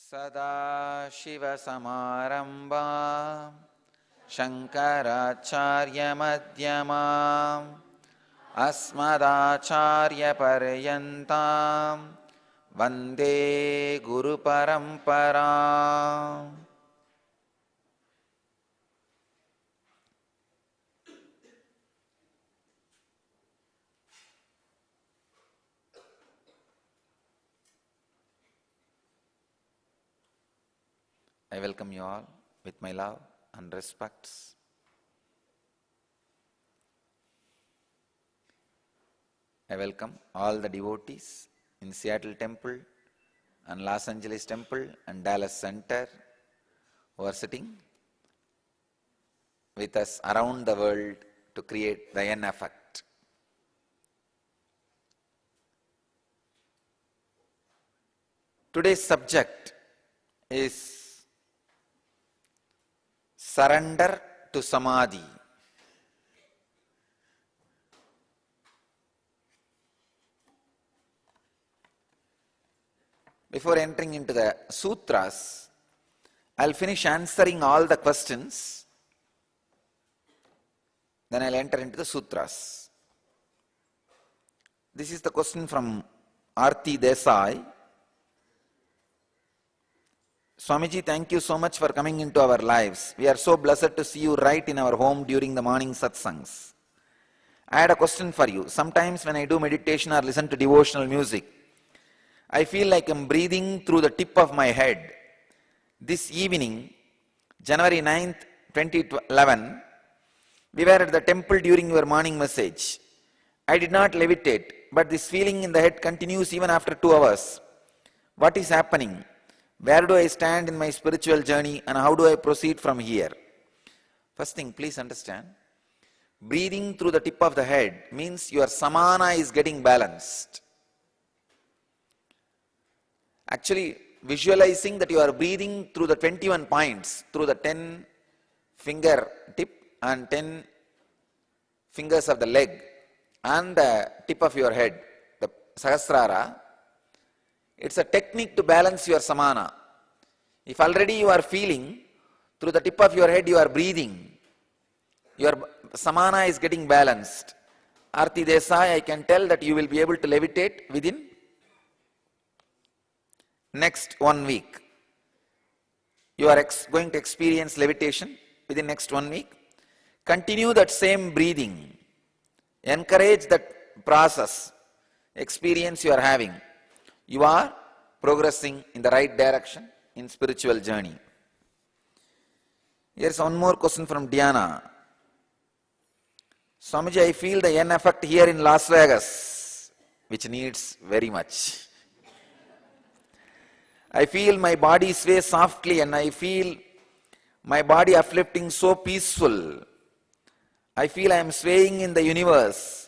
सदाशिवसमारम्भां शङ्कराचार्यमध्यमाम् अस्मदाचार्यपर्यन्तां वन्दे गुरुपरम्पराम्. I welcome you all with my love and respects. I welcome all the devotees in Seattle Temple and Los Angeles Temple and Dallas Center who are sitting with us around the world to create the N effect. Today's subject is surrender to Samadhi. Before entering into the sutras, I'll finish answering all the questions, then I'll enter into the sutras. This is the question from Arti Desai. Swamiji, thank you so much for coming into our lives. We are so blessed to see you right in our home during the morning satsangs. I had a question for you. Sometimes when I do meditation or listen to devotional music, I feel like I'm breathing through the tip of my head. This evening, January 9th, 2011, we were at the temple during your morning message. I did not levitate, but this feeling in the head continues even after 2 hours. What is happening? Where do I stand in my spiritual journey and how do I proceed from here? First thing, please understand, breathing through the tip of the head means your samana is getting balanced. Actually, visualizing that you are breathing through the 21 points, through the 10 finger tip and 10 fingers of the leg and the tip of your head, the Sahasrara. It's a technique to balance your samana. If already you are feeling through the tip of your head you are breathing, your samana is getting balanced. Arti Desai, I can tell that you will be able to levitate within next 1 week. You are going to experience levitation within next 1 week. Continue that same breathing. Encourage that process, experience you are having. You are progressing in the right direction in spiritual journey. Here's one more question from Diana. Swamiji, I feel the N effect here in Las Vegas, which needs very much. I feel my body sway softly and I feel my body uplifting so peaceful. I feel I am swaying in the universe.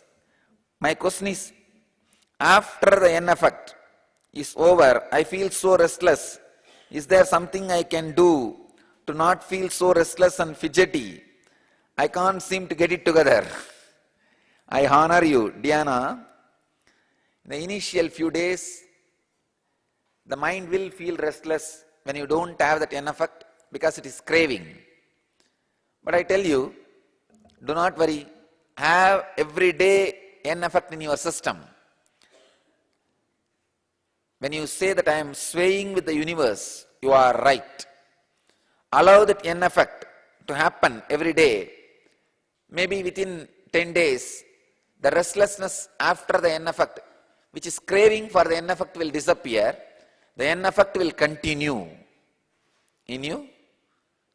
My question is, after the N effect is over, I feel so restless. Is there something I can do to not feel so restless and fidgety? I can't seem to get it together. I honor you, Diana. In the initial few days, the mind will feel restless when you don't have that N effect because it is craving. But I tell you, do not worry. Have every day N effect in your system. When you say that I am swaying with the universe, you are right. Allow that N effect to happen every day. Maybe within 10 days, the restlessness after the N effect, which is craving for the N effect, will disappear. The N effect will continue in you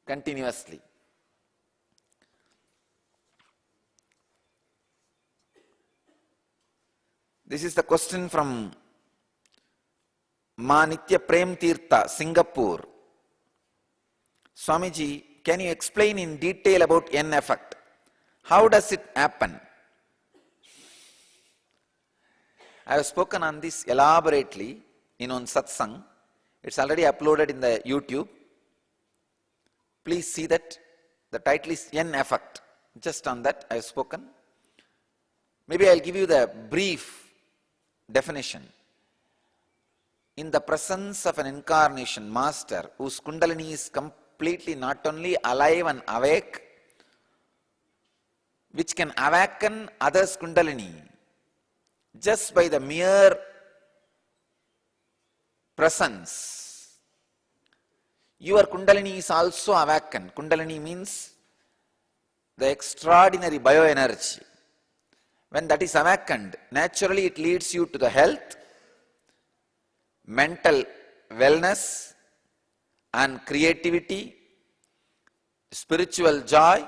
continuously. This is the question from Ma Nitya Prem Tirtha, Singapore. Swamiji, can you explain in detail about N effect? How does it happen? I have spoken on this elaborately in on satsang. It's already uploaded in the YouTube. Please see that. The title is N effect. Just on that I have spoken. Maybe I'll give you the brief definition. in the presence of an incarnation master whose Kundalini is completely not only alive and awake, which can awaken others' Kundalini just by the mere presence. Your Kundalini is also awakened. Kundalini means the extraordinary bioenergy. When that is awakened, naturally it leads you to the health, mental wellness and creativity, spiritual joy,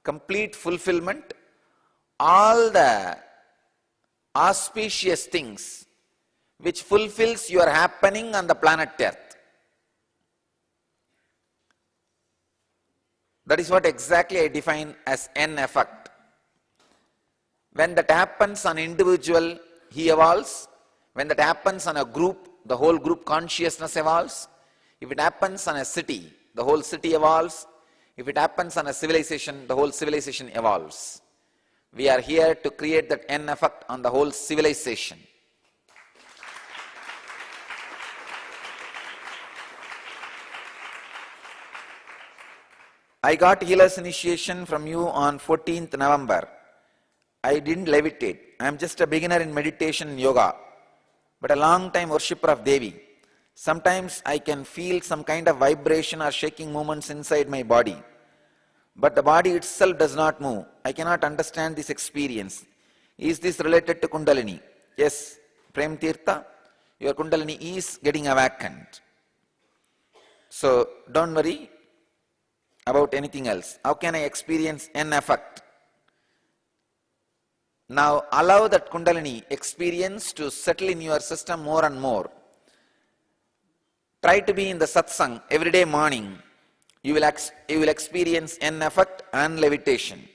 complete fulfillment, all the auspicious things which fulfills your happening on the planet Earth. That is what exactly I define as N effect. When that happens on individual, he evolves. When that happens on a group, the whole group consciousness evolves. If it happens on a city, the whole city evolves. If it happens on a civilization, the whole civilization evolves. We are here to create that N effect on the whole civilization. I got healer's initiation from you on 14th November. I didn't levitate. I am just a beginner in meditation and yoga, but a long time worshipper of Devi. Sometimes I can feel some kind of vibration or shaking movements inside my body, but the body itself does not move. I cannot understand this experience. Is this related to Kundalini? Yes, Prem Tirtha, your Kundalini is getting awakened. So don't worry about anything else. How can I experience N effect? Now allow that Kundalini experience to settle in your system more and more. Try to be in the satsang every day morning. You will experience N effect and levitation.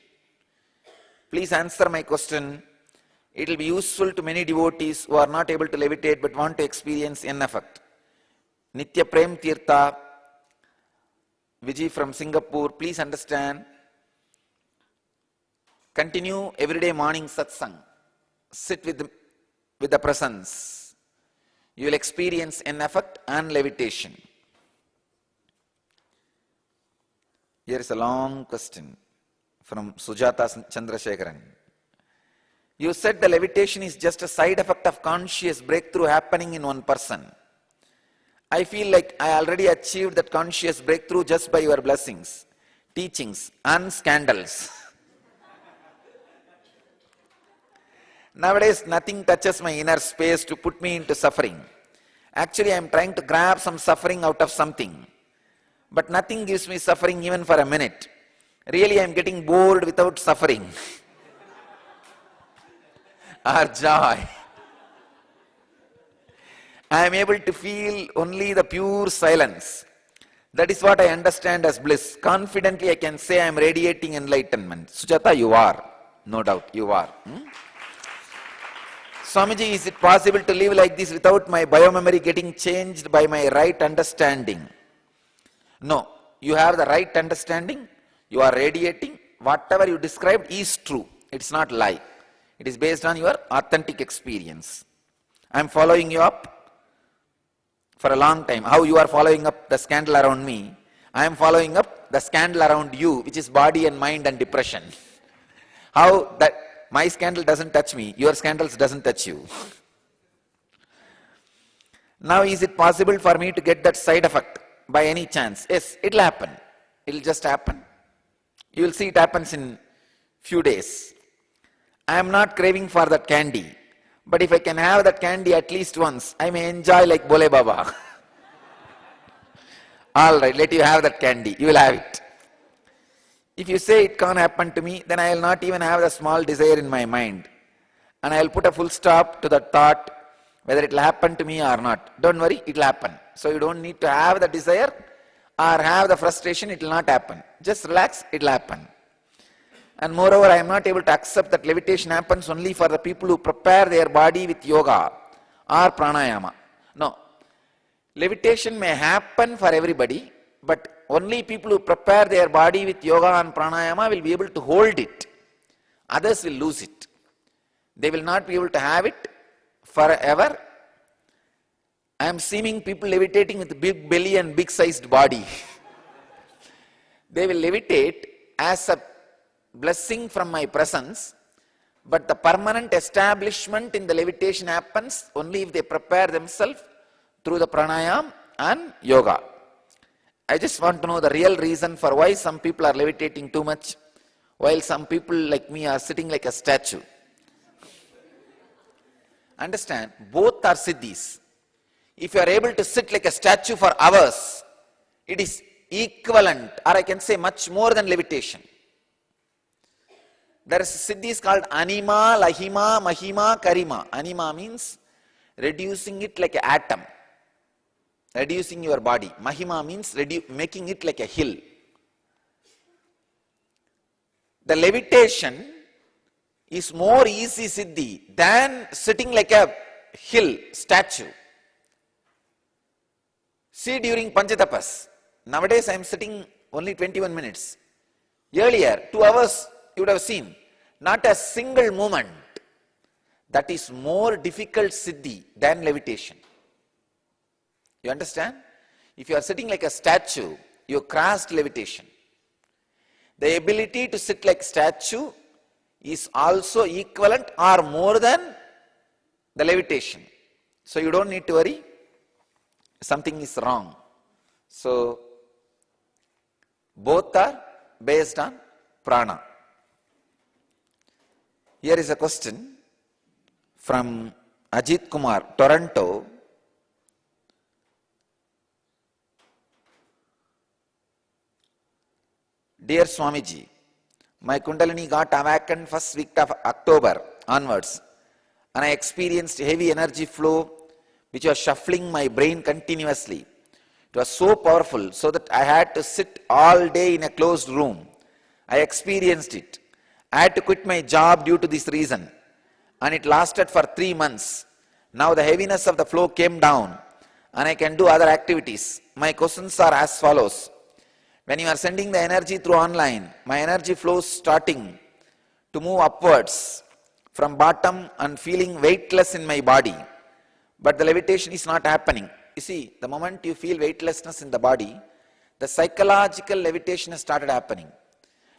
Please answer my question. It will be useful to many devotees who are not able to levitate but want to experience N effect. Nitya Prem Tirtha, Vijay from Singapore, please understand. Continue everyday morning satsang. Sit with the presence. You will experience an effect and levitation. Here is a long question from Sujata Chandrasekharan. You said the levitation is just a side effect of conscious breakthrough happening in one person. I feel like I already achieved that conscious breakthrough just by your blessings, teachings and scandals. Nowadays, nothing touches my inner space to put me into suffering. Actually, I am trying to grab some suffering out of something. But nothing gives me suffering even for a minute. Really, I am getting bored without suffering. Or joy. I am able to feel only the pure silence. That is what I understand as bliss. Confidently, I can say I am radiating enlightenment. Sujata, you are. No doubt, you are. Swamiji, is it possible to live like this without my biomemory getting changed by my right understanding? No, you have the right understanding. You are radiating. Whatever you described is true. It's not lie. It is based on your authentic experience. I am following you up for a long time. How you are following up the scandal around me, I am following up the scandal around you, which is body and mind and depression. How that my scandal doesn't touch me, your scandals doesn't touch you. Now, is it possible for me to get that side effect by any chance? Yes, it will happen. It will just happen. You will see it happens in few days. I am not craving for that candy. But if I can have that candy at least once, I may enjoy like Bole Baba. All right, let you have that candy. You will have it. If you say it can't happen to me, then I will not even have the small desire in my mind. And I will put a full stop to that thought, whether it will happen to me or not. Don't worry, it will happen. So you don't need to have the desire or have the frustration, it will not happen. Just relax, it will happen. And moreover, I am not able to accept that levitation happens only for the people who prepare their body with yoga or pranayama. No. Levitation may happen for everybody, but only people who prepare their body with yoga and pranayama will be able to hold it. Others will lose it. They will not be able to have it forever. I am seeing people levitating with big belly and big sized body. They will levitate as a blessing from my presence, but the permanent establishment in the levitation happens only if they prepare themselves through the pranayam and yoga. I just want to know the real reason for why some people are levitating too much, while some people like me are sitting like a statue. Understand, both are siddhis. If you are able to sit like a statue for hours, it is equivalent, or I can say much more than levitation. There is siddhis called anima, lahima, mahima, karima. Anima means reducing it like an atom, reducing your body. Mahima means making it like a hill. The levitation is more easy siddhi than sitting like a hill statue. See, during Panchatapas, nowadays I am sitting only 21 minutes. Earlier, 2 hours you would have seen, not a single movement. That is more difficult siddhi than levitation. You understand? If you are sitting like a statue, you crossed levitation. The ability to sit like statue is also equivalent or more than the levitation. So you don't need to worry, something is wrong. So both are based on prana. Here is a question from Ajit Kumar, Toronto. Dear Swamiji, my Kundalini got awakened first week of October onwards, and I experienced heavy energy flow which was shuffling my brain continuously. It was so powerful so that I had to sit all day in a closed room. I experienced it. I had to quit my job due to this reason, and it lasted for 3 months. Now the heaviness of the flow came down and I can do other activities. My questions are as follows. When you are sending the energy through online, my energy flows starting to move upwards from bottom and feeling weightless in my body. But the levitation is not happening. You see, the moment you feel weightlessness in the body, the psychological levitation has started happening.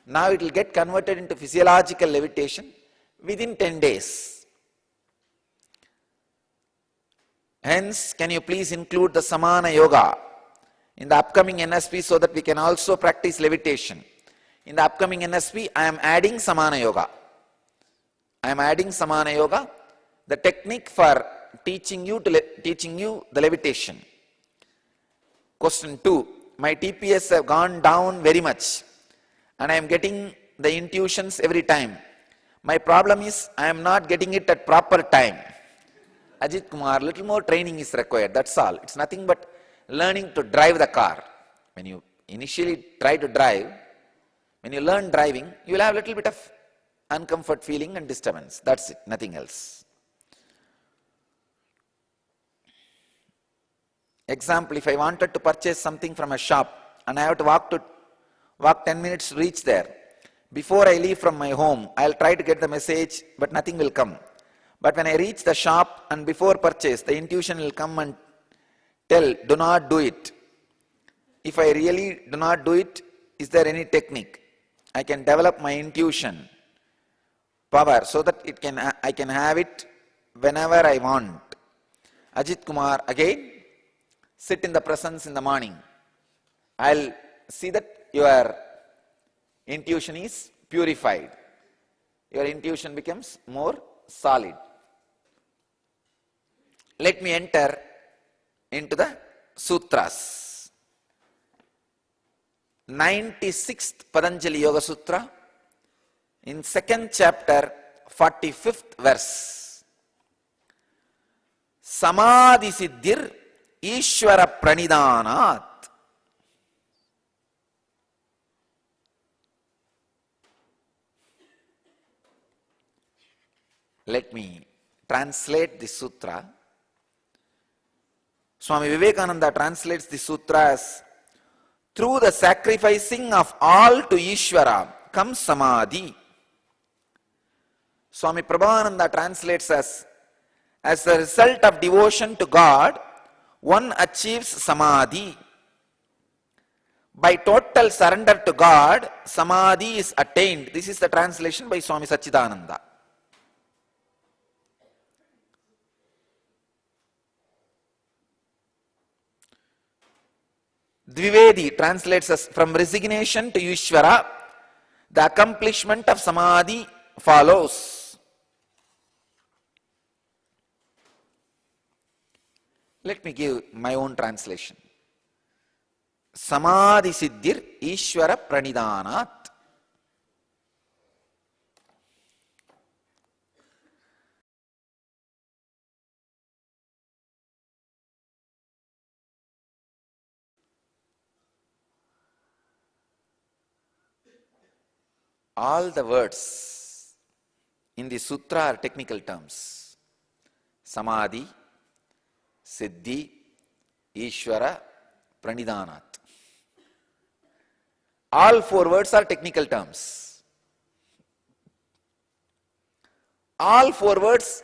Now it will get converted into physiological levitation within 10 days. Hence, can you please include the Samana Yoga in the upcoming NSP so that we can also practice levitation? In the upcoming NSP, I am adding Samana Yoga. I am adding Samana Yoga, the technique for teaching you the levitation. Question 2. My TPS have gone down very much and I am getting the intuitions every time. My problem is I am not getting it at proper time. Ajit Kumar, little more training is required, that's all. It's nothing but learning to drive the car. When you initially try to drive, when you learn driving, you will have a little bit of uncomfort feeling and disturbance. That's it, nothing else. Example, if I wanted to purchase something from a shop and I have to walk 10 minutes to reach there. Before I leave from my home, I'll try to get the message, but nothing will come. But when I reach the shop and before purchase, the intuition will come and tell, do not do it. If I really do not do it, is there any technique? I can develop my intuition power so that I can have it whenever I want. Ajit Kumar, again, sit in the presence in the morning. I'll see that your intuition is purified. Your intuition becomes more solid. Let me enter into the sutras. 96th Patanjali Yoga Sutra, in 2nd chapter, 45th verse. Samadhi siddhir Ishvara pranidhanat. Let me translate this sutra. Swami Vivekananda translates this sutra as, through the sacrificing of all to Ishvara comes Samadhi. Swami Prabhavananda translates as a result of devotion to God, One achieves samadhi. By total surrender to God, samadhi is attained. This is the translation by Swami Satchidananda. Dvivedi translates us from resignation to Ishvara. The accomplishment of samadhi follows. Let me give my own translation. Samadhi siddhir Ishvara pranidhanat. All the words in the sutra are technical terms. Samadhi, Siddhi, Ishvara, Pranidhanat. All four words are technical terms. All four words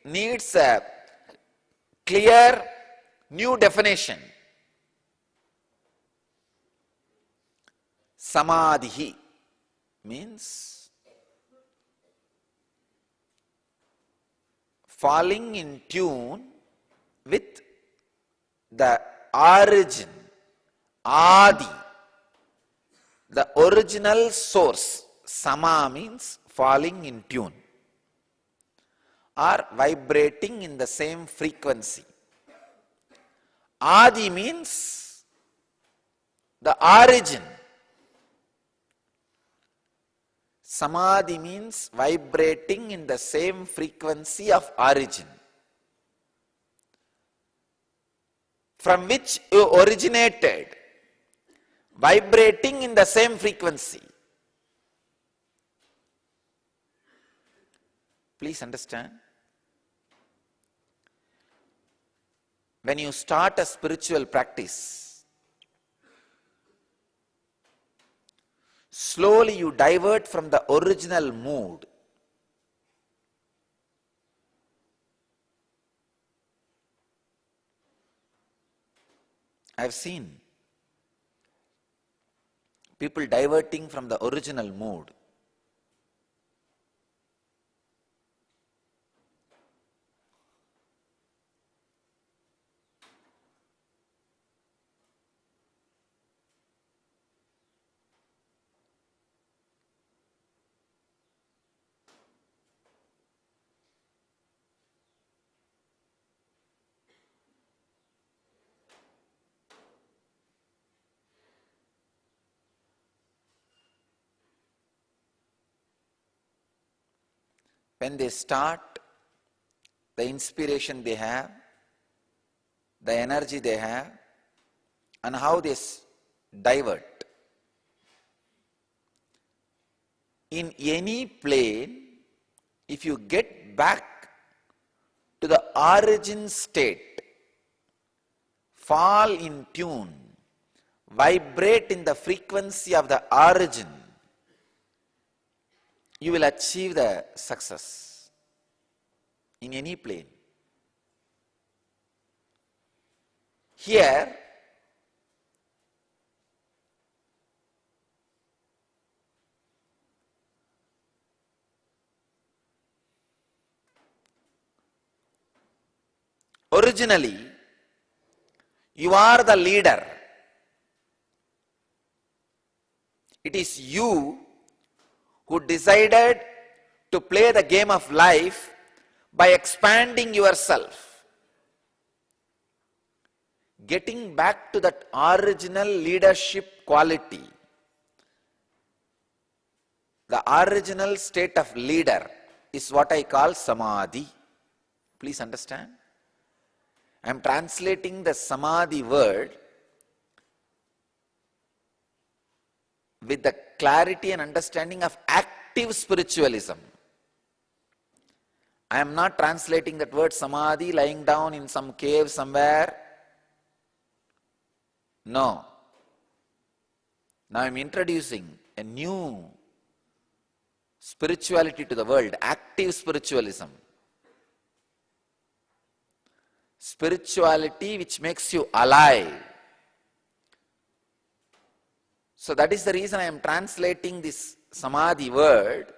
needs a clear new definition. Samadhi means falling in tune with the origin, Adi, the original source. Sama means falling in tune or vibrating in the same frequency. Adi means the origin. Samadhi means vibrating in the same frequency of origin, from which you originated, vibrating in the same frequency. Please understand. When you start a spiritual practice, slowly you divert from the original mood. I've seen people diverting from the original mood. When they start, the inspiration they have, the energy they have, and how they divert. In any plane, if you get back to the origin state, fall in tune, vibrate in the frequency of the origin, you will achieve the success in any plane. Here, originally, you are the leader. It is you who decided to play the game of life by expanding yourself, getting back to that original leadership quality, the original state of leader is what I call samadhi. Please understand. I am translating the samadhi word with the clarity and understanding of active spiritualism. I am not translating that word samadhi lying down in some cave somewhere. No. Now I am introducing a new spirituality to the world, active spiritualism. spirituality which makes you alive. So that is the reason I am translating this samadhi word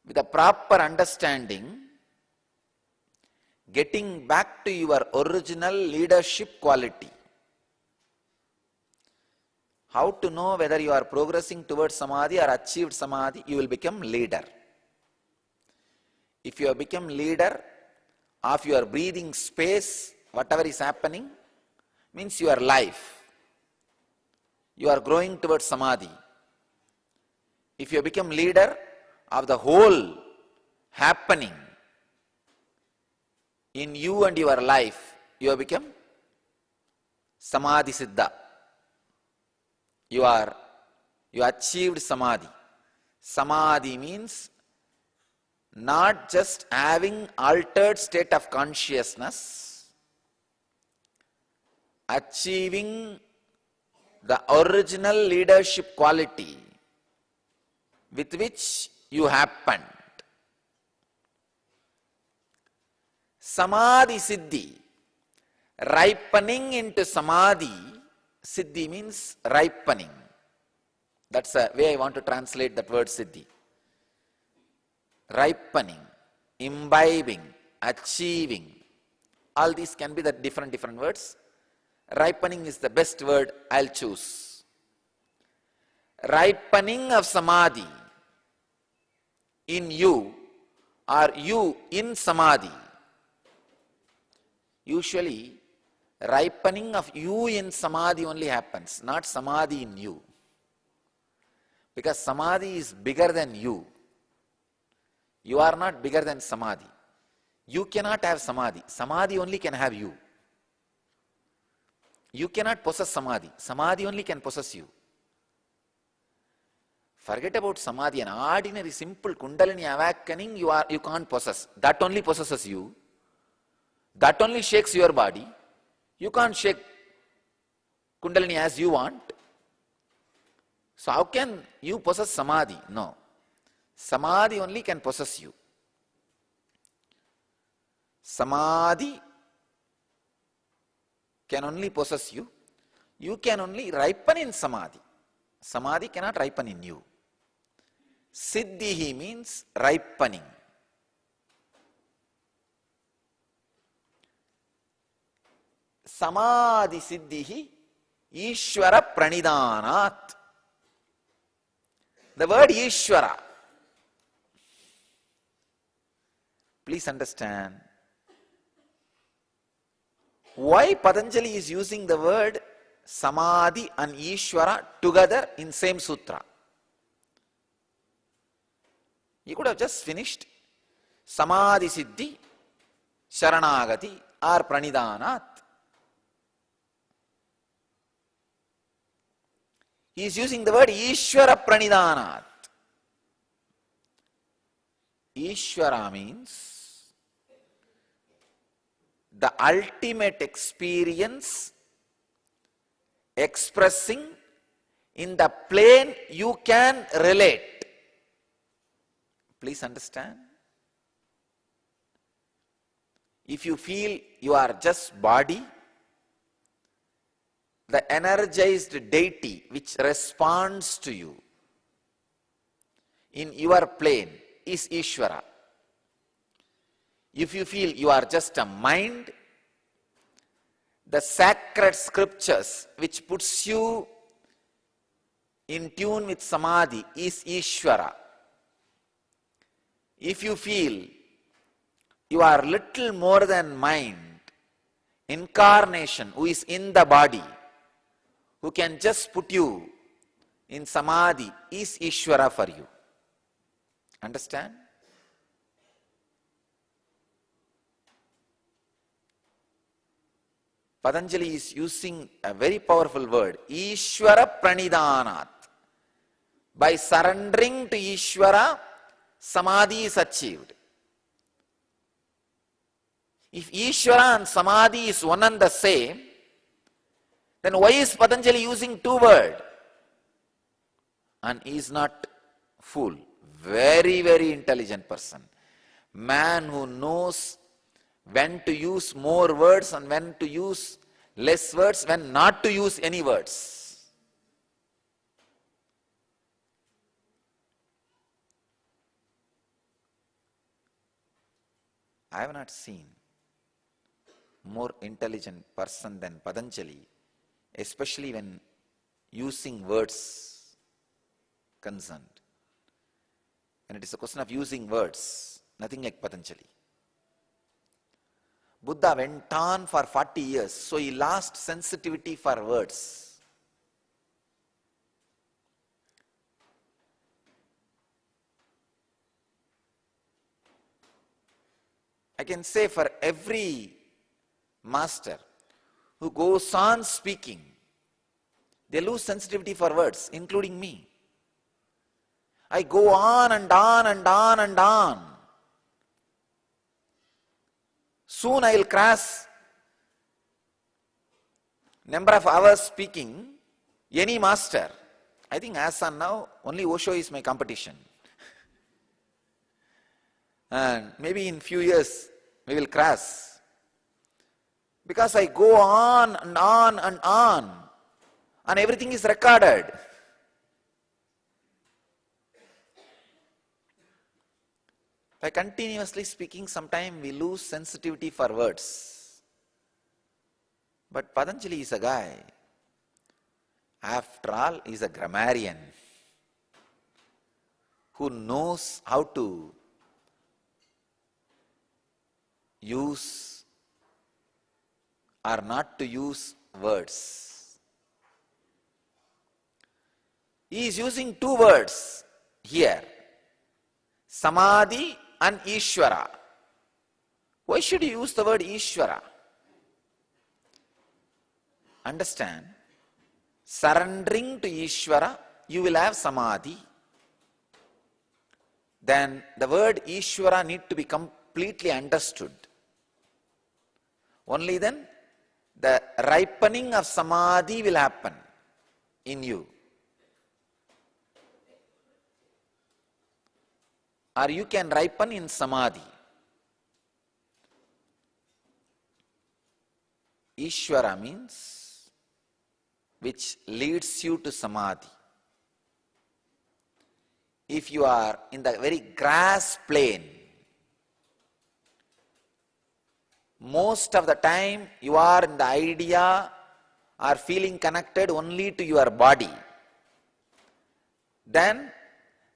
with a proper understanding, getting back to your original leadership quality. How to know whether you are progressing towards samadhi or achieved samadhi? You will become leader. If you have become leader of your breathing space, whatever is happening, means your life. You are growing towards samadhi. If you become leader of the whole happening in you and your life, you have become samadhi siddha. You achieved samadhi. Samadhi means not just having altered state of consciousness, achieving the original leadership quality with which you happened. Samadhi siddhi, ripening into samadhi. Siddhi means ripening. That's the way I want to translate that word siddhi. Ripening, imbibing, achieving. All these can be the different words. Ripening is the best word I'll choose. Ripening of samadhi in you or you in samadhi. Usually, ripening of you in samadhi only happens, not samadhi in you. Because samadhi is bigger than you. You are not bigger than samadhi. You cannot have samadhi. Samadhi only can have you. You cannot possess samadhi. Samadhi only can possess you. Forget about samadhi. An ordinary, simple kundalini awakening you can't possess. That only possesses you. That only shakes your body. You can't shake kundalini as you want. So how can you possess samadhi? No. Samadhi only can possess you. Samadhi can only possess you. You can only ripen in samadhi. Samadhi cannot ripen in you. Siddhihi means ripening. Samadhi siddhihi Ishvara pranidhanat. The word Ishvara, please understand why Patanjali is using the word Samadhi and Ishvara together in same sutra. He could have just finished Samadhi Siddhi, Sharanagati or Pranidhanat. He is using the word Ishvara Pranidhanat. Ishvara means the ultimate experience expressing in the plane you can relate. Please understand. If you feel you are just body, the energized deity which responds to you in your plane is Ishvara. If you feel you are just a mind, the sacred scriptures which puts you in tune with samadhi is Ishvara. If you feel you are little more than mind, incarnation who is in the body, who can just put you in samadhi is Ishvara for you. Understand? Patanjali is using a very powerful word, Ishvara Pranidhanat. By surrendering to Ishvara, samadhi is achieved. If Ishvara and samadhi is one and the same, then why is Patanjali using two words? And he is not fool. Very, very intelligent person. Man who knows when to use more words and when to use less words, when not to use any words. I have not seen more intelligent person than Patanjali, especially when using words concerned. When it is a question of using words, nothing like Patanjali. Buddha went on for 40 years, so he lost sensitivity for words. I can say for every master who goes on speaking, they lose sensitivity for words, including me. I go on and on and on and on. Soon I will cross number of hours speaking any master. I think as on now, only Osho is my competition. And maybe in few years, we will cross. Because I go on and on and on. And everything is recorded. By continuously speaking, sometimes we lose sensitivity for words. But Patanjali is a guy. After all, he is a grammarian who knows how to use or not to use words. He is using two words here, Samadhi and Ishvara. Why should you use the word Ishvara? Understand, surrendering to Ishvara, you will have Samadhi. Then the word Ishvara need to be completely understood. Only then the ripening of Samadhi will happen in you. Or you can ripen in Samadhi. Ishvara means which leads you to Samadhi. If you are in the very grass plane, most of the time you are in the idea or feeling connected only to your body. Then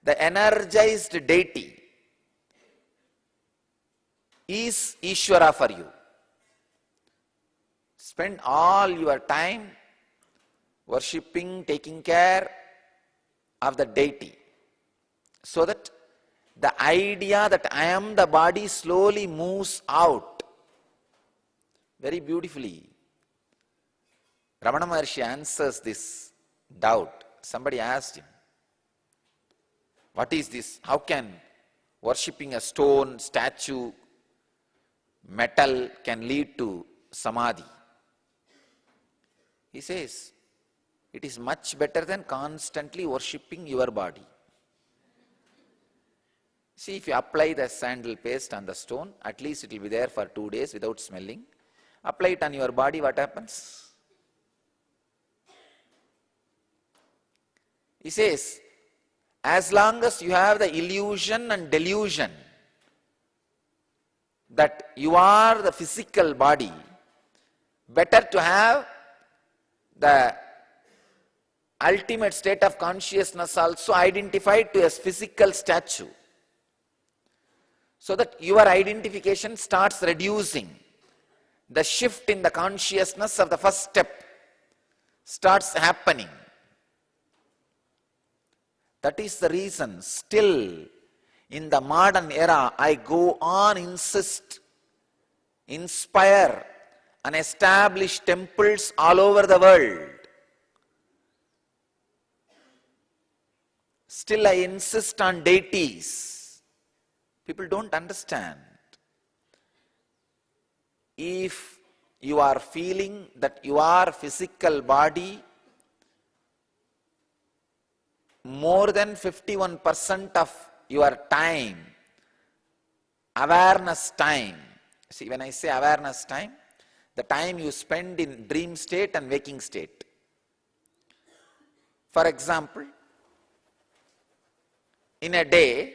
the energized deity is Ishvara for you. Spend all your time worshipping, taking care of the deity, so that the idea that I am the body slowly moves out. Very beautifully, Ramana Maharshi answers this doubt. Somebody asked him, what is this? How can worshipping a stone, statue, metal can lead to Samadhi? He says, it is much better than constantly worshipping your body. See, if you apply the sandal paste on the stone, at least it will be there for 2 days without smelling. Apply it on your body, what happens? He says, as long as you have the illusion and delusion that you are the physical body, better to have the ultimate state of consciousness also identified to a physical statue, so that your identification starts reducing. The shift in the consciousness of the first step starts happening. That is the reason still in the modern era I go on insist, inspire and establish temples all over the world. Still I insist on deities. People don't understand. If you are feeling that you are physical body, more than 51% of your time, awareness time, See, when I say awareness time, the time you spend in dream state and waking state. For example, in a day,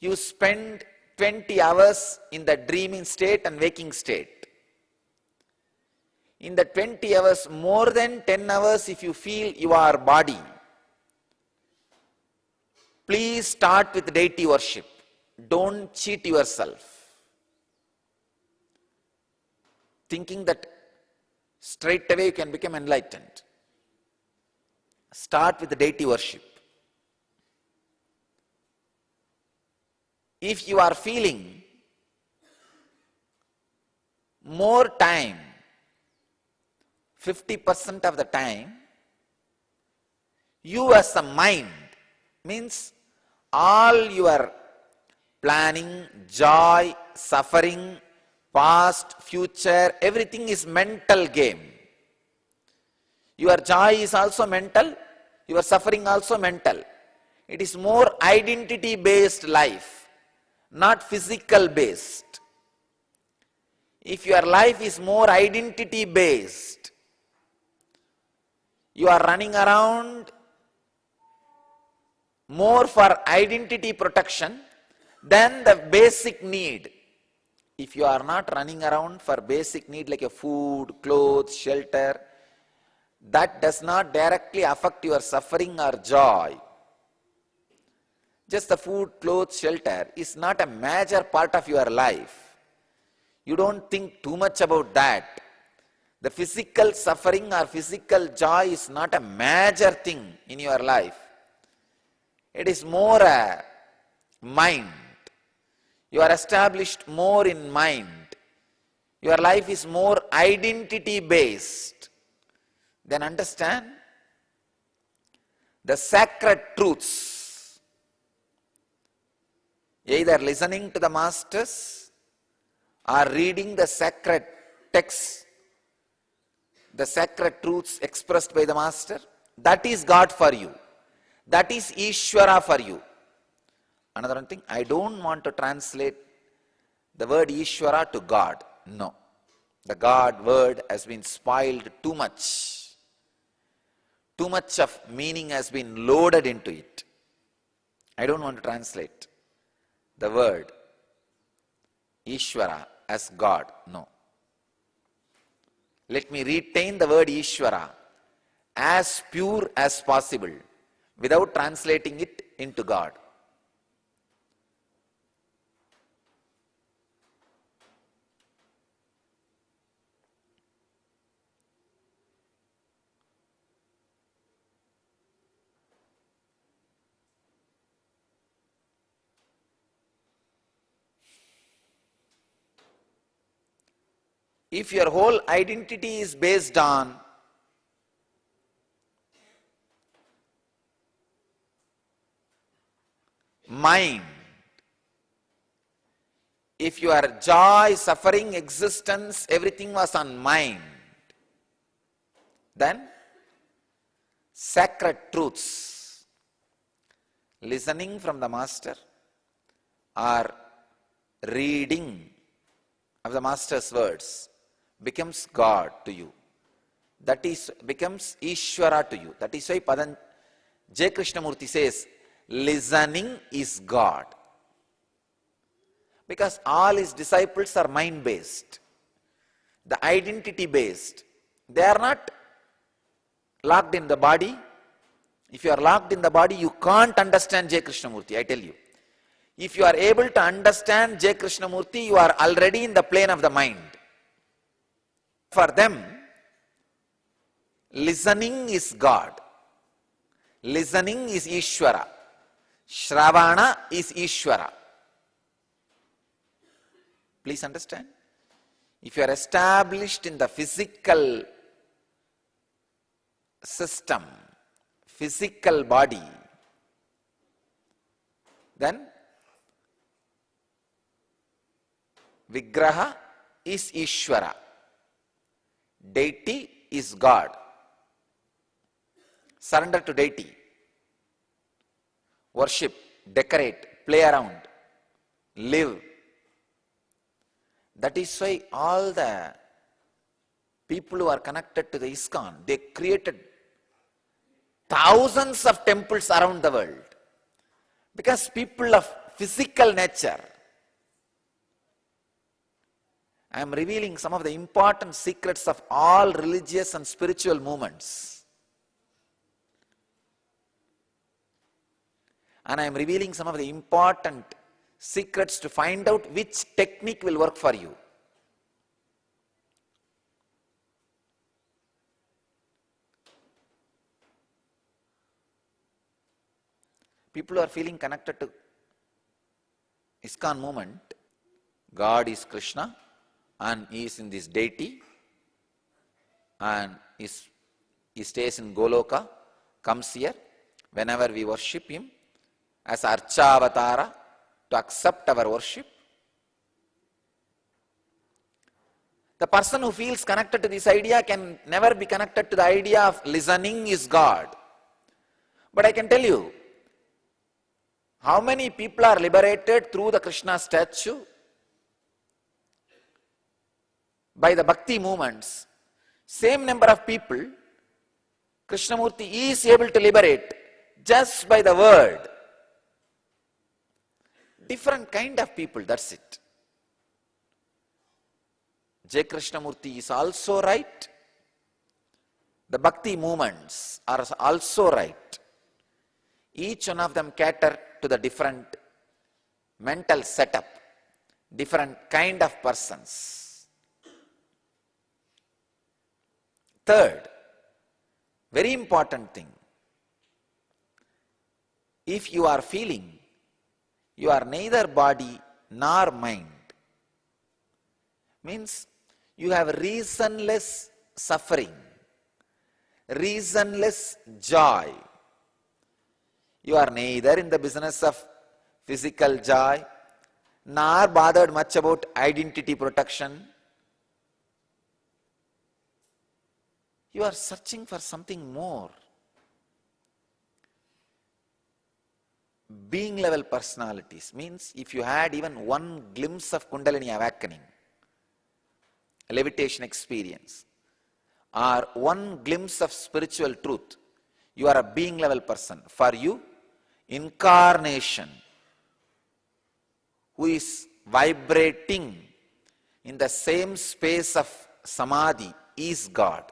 you spend 20 hours in the dreaming state and waking state. In the 20 hours, more than 10 hours if you feel your body, please start with deity worship. Don't cheat yourself, thinking that straight away you can become enlightened. Start with deity worship. If you are feeling more time, 50% of the time, you as a mind, means all your planning, joy, suffering, past, future, everything is mental game. Your joy is also mental, your suffering also mental. It is more identity based life, not physical based. If your life is more identity based, you are running around more for identity protection than the basic need. If you are not running around for basic need like a food, clothes, shelter, that does not directly affect your suffering or joy. Just the food, clothes, shelter is not a major part of your life. You don't think too much about that. The physical suffering or physical joy is not a major thing in your life. It is more a mind. You are established more in mind. Your life is more identity based. Then understand the sacred truths. Either listening to the masters or reading the sacred texts, the sacred truths expressed by the master, that is God for you. That is Ishvara for you. Another one thing, I don't want to translate the word Ishvara to God. No. The God word has been spoiled too much. Too much of meaning has been loaded into it. I don't want to translate the word Ishvara as God. No. Let me retain the word Ishvara as pure as possible without translating it into God. If your whole identity is based on mind, if your joy, suffering, existence, everything was on mind, then sacred truths, listening from the master or reading of the master's words becomes God to you. That is, becomes Ishvara to you. That is why J. Krishnamurti says, listening is God. Because all his disciples are mind-based, the identity-based. They are not locked in the body. If you are locked in the body, you can't understand J. Krishnamurti, I tell you. If you are able to understand J. Krishnamurti, you are already in the plane of the mind. For them, listening is God. Listening is Ishvara. Shravana is Ishvara. Please understand. If you are established in the physical system, physical body, then Vigraha is Ishvara. Deity is God. Surrender to deity. Worship, decorate, play around, live. That is why all the people who are connected to the ISKCON, they created thousands of temples around the world. Because people of physical nature, I am revealing some of the important secrets of all religious and spiritual movements. And I am revealing some of the important secrets to find out which technique will work for you. People who are feeling connected to ISKCON movement, God is Krishna and he is in this deity and he stays in Goloka, comes here. Whenever we worship him as Archavatara to accept our worship. The person who feels connected to this idea can never be connected to the idea of listening is God. But I can tell you, how many people are liberated through the Krishna statue? By the Bhakti movements, same number of people, Krishnamurti is able to liberate just by the word. Different kind of people, that's it. J. Krishnamurti is also right. The Bhakti movements are also right. Each one of them cater to the different mental setup, different kind of persons. Third, very important thing, if you are feeling you are neither body nor mind, means you have reasonless suffering, reasonless joy. You are neither in the business of physical joy, nor bothered much about identity protection. You are searching for something more. Being level personalities means if you had even one glimpse of Kundalini awakening, levitation experience, or one glimpse of spiritual truth, you are a being level person. For you, incarnation, who is vibrating in the same space of samadhi, is God.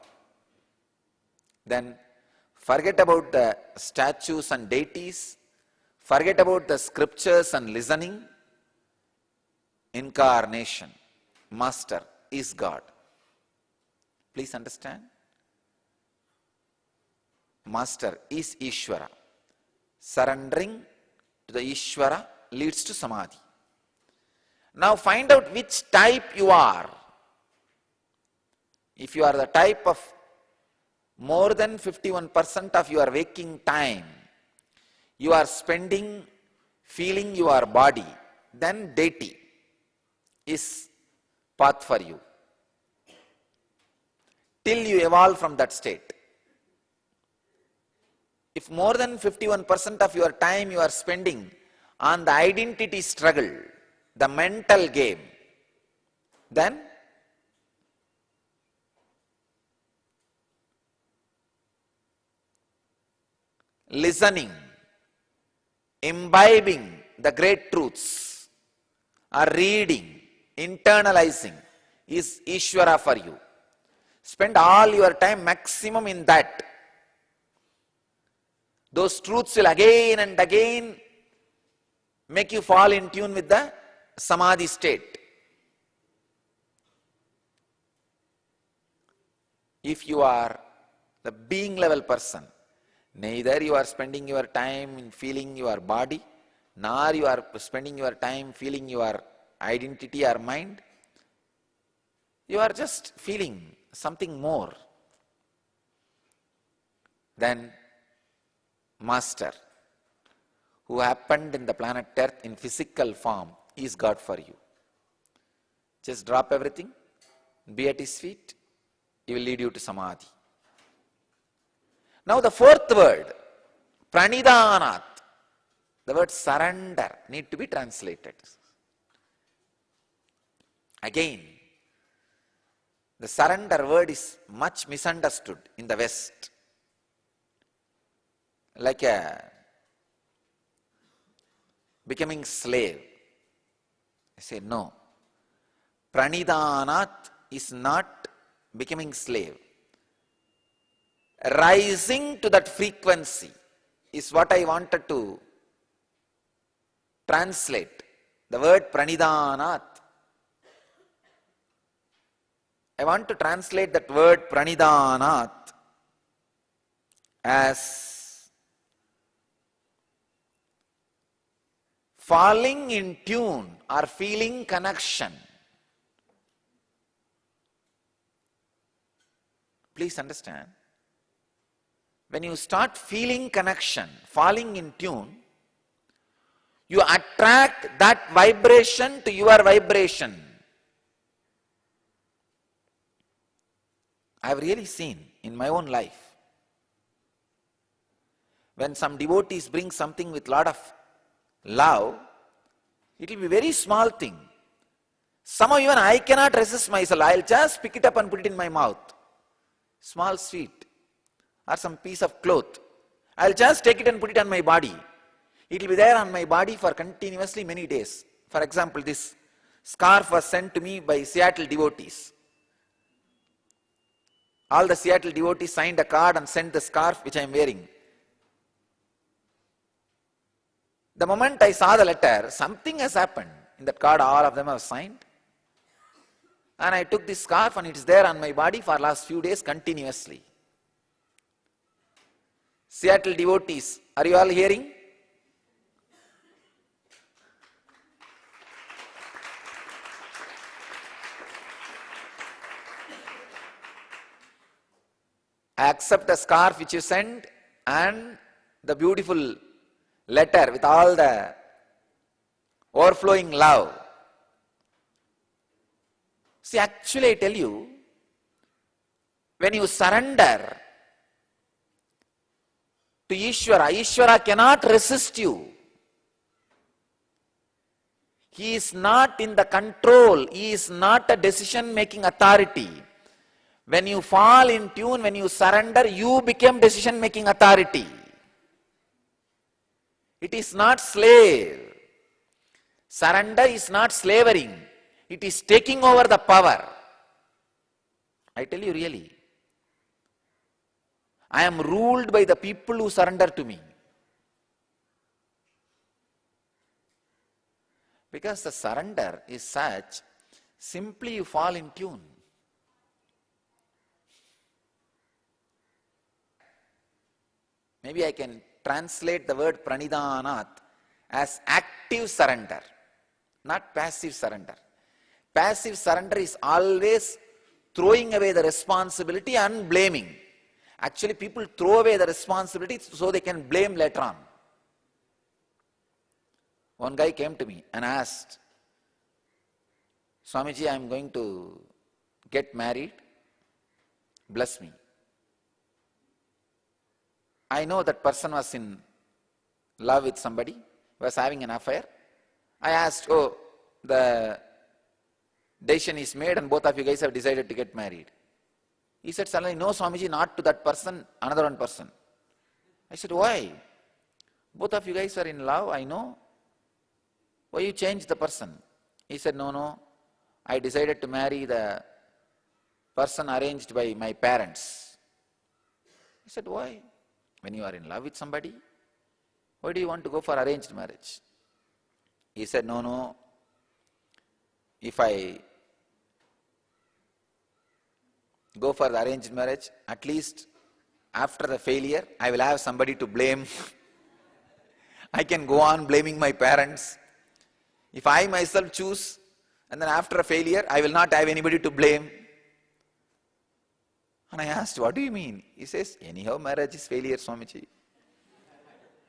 Then forget about the statues and deities, forget about the scriptures and listening. Incarnation, master, is God. Please understand. Master is Ishvara. Surrendering to the Ishvara leads to Samadhi. Now find out which type you are. If you are the type of more than 51% of your waking time, you are spending feeling your body, then deity is path for you. Till you evolve from that state. If more than 51% of your time you are spending on the identity struggle, the mental game, then listening, imbibing the great truths, or reading, internalizing is Ishvara for you. Spend all your time maximum in that. Those truths will again and again make you fall in tune with the Samadhi state. If you are the being level person, neither you are spending your time in feeling your body, nor you are spending your time feeling your identity or mind. You are just feeling something more. Then Master, who happened in the planet Earth in physical form, is God for you. Just drop everything, be at His feet, He will lead you to Samadhi. Now the fourth word, Pranidhanat, the word surrender, need to be translated. Again, the surrender word is much misunderstood in the West. Like a becoming slave. I say no. Pranidhanat is not becoming slave. Rising to that frequency is what I wanted to translate. The word pranidhanat. I want to translate that word pranidhanat as falling in tune or feeling connection. Please understand. When you start feeling connection, falling in tune, you attract that vibration to your vibration. I have really seen in my own life, when some devotees bring something with lot of love, it will be very small thing. Somehow even I cannot resist myself. I will just pick it up and put it in my mouth. Small sweet or some piece of cloth. I will just take it and put it on my body. It will be there on my body for continuously many days. For example, this scarf was sent to me by Seattle devotees. All the Seattle devotees signed a card and sent the scarf which I am wearing. The moment I saw the letter, something has happened. In that card, all of them have signed. And I took this scarf and it is there on my body for last few days continuously. Seattle devotees, are you all hearing? I accept the scarf which you sent and the beautiful letter with all the overflowing love. See, actually I tell you, when you surrender to Ishvara, Ishvara cannot resist you. He is not in the control. He is not a decision-making authority. When you fall in tune, when you surrender, you become decision-making authority. It is not slave. Surrender is not slavering. It is taking over the power. I tell you really. I am ruled by the people who surrender to me. Because the surrender is such, simply you fall in tune. Maybe I can translate the word pranidhanat as active surrender, not passive surrender. Passive surrender is always throwing away the responsibility and blaming. Actually, people throw away the responsibility so they can blame later on. One guy came to me and asked, Swamiji, I am going to get married, bless me. I know that person was in love with somebody, was having an affair. I asked, oh, the decision is made and both of you guys have decided to get married. He said suddenly, no Swamiji, not to that person, another one person. I said, why? Both of you guys are in love, I know. Why you changed the person? He said, no, I decided to marry the person arranged by my parents. I said, why? When you are in love with somebody, why do you want to go for arranged marriage? He said, no, if I go for the arranged marriage, at least after the failure, I will have somebody to blame. I can go on blaming my parents. If I myself choose, and then after a failure, I will not have anybody to blame. And I asked, what do you mean? He says, anyhow, marriage is failure, Swamiji.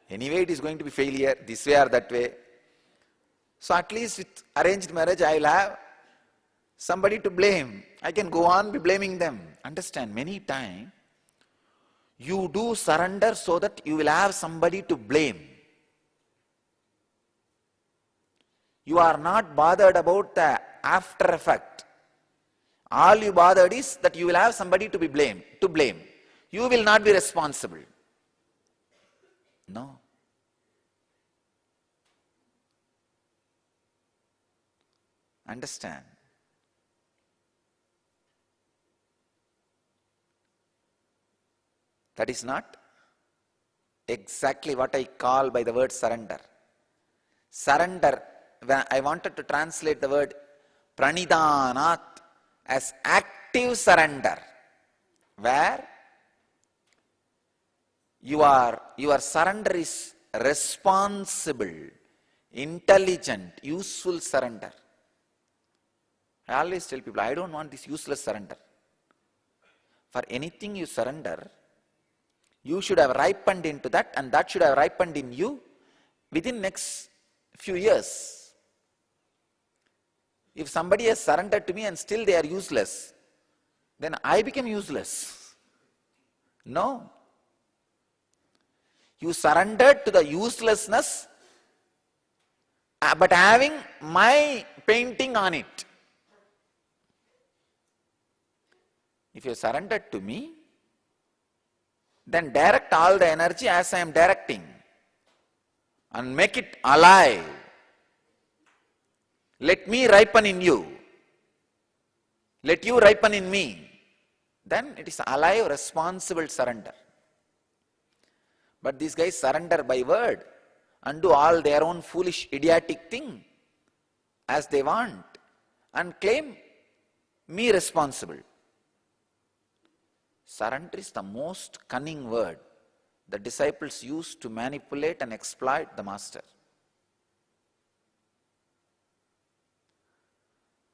Anyway, it is going to be failure, this way or that way. So at least with arranged marriage, I will have somebody to blame. I can go on be blaming them. Understand, many times, you do surrender so that you will have somebody to blame. You are not bothered about the after effect. All you bothered is that you will have somebody to blame. You will not be responsible. No. Understand? That is not exactly what I call by the word surrender. Surrender, when I wanted to translate the word pranidanat as active surrender, where your surrender is responsible, intelligent, useful surrender. I always tell people, I don't want this useless surrender. For anything you surrender, you should have ripened into that, and that should have ripened in you within next few years. If somebody has surrendered to me and still they are useless, then I become useless. No. You surrendered to the uselessness, but having my painting on it. If you surrendered to me, then direct all the energy as I am directing and make it alive. Let me ripen in you. Let you ripen in me. Then it is alive, responsible surrender. But these guys surrender by word and do all their own foolish, idiotic thing as they want and claim me responsible. Surrender is the most cunning word the disciples used to manipulate and exploit the master.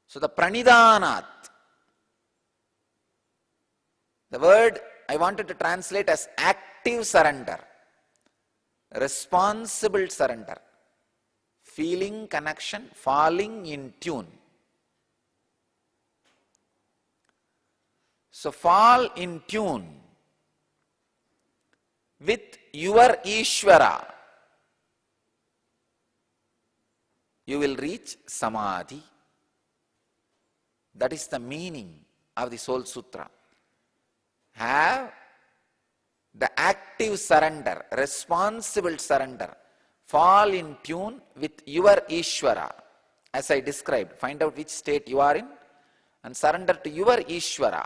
So the pranidanat, the word I wanted to translate as active surrender, responsible surrender, feeling connection, falling in tune. So fall in tune with your Ishvara. You will reach Samadhi. That is the meaning of the Soul Sutra. Have the active surrender, responsible surrender. Fall in tune with your Ishvara. As I described, find out which state you are in and surrender to your Ishvara.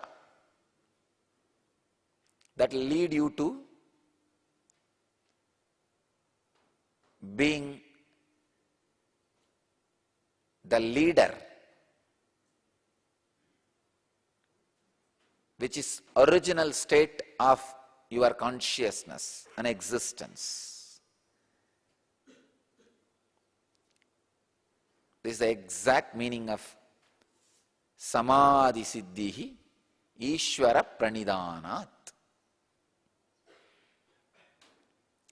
That will lead you to being the leader, which is original state of your consciousness and existence. This is the exact meaning of Samadhi Siddhihi Ishvara Pranidanat.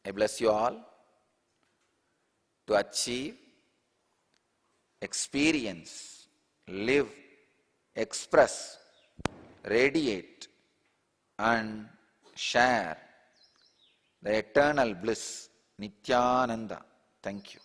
I bless you all to achieve, experience, live, express, radiate, and share the eternal bliss, Nityananda. Thank you.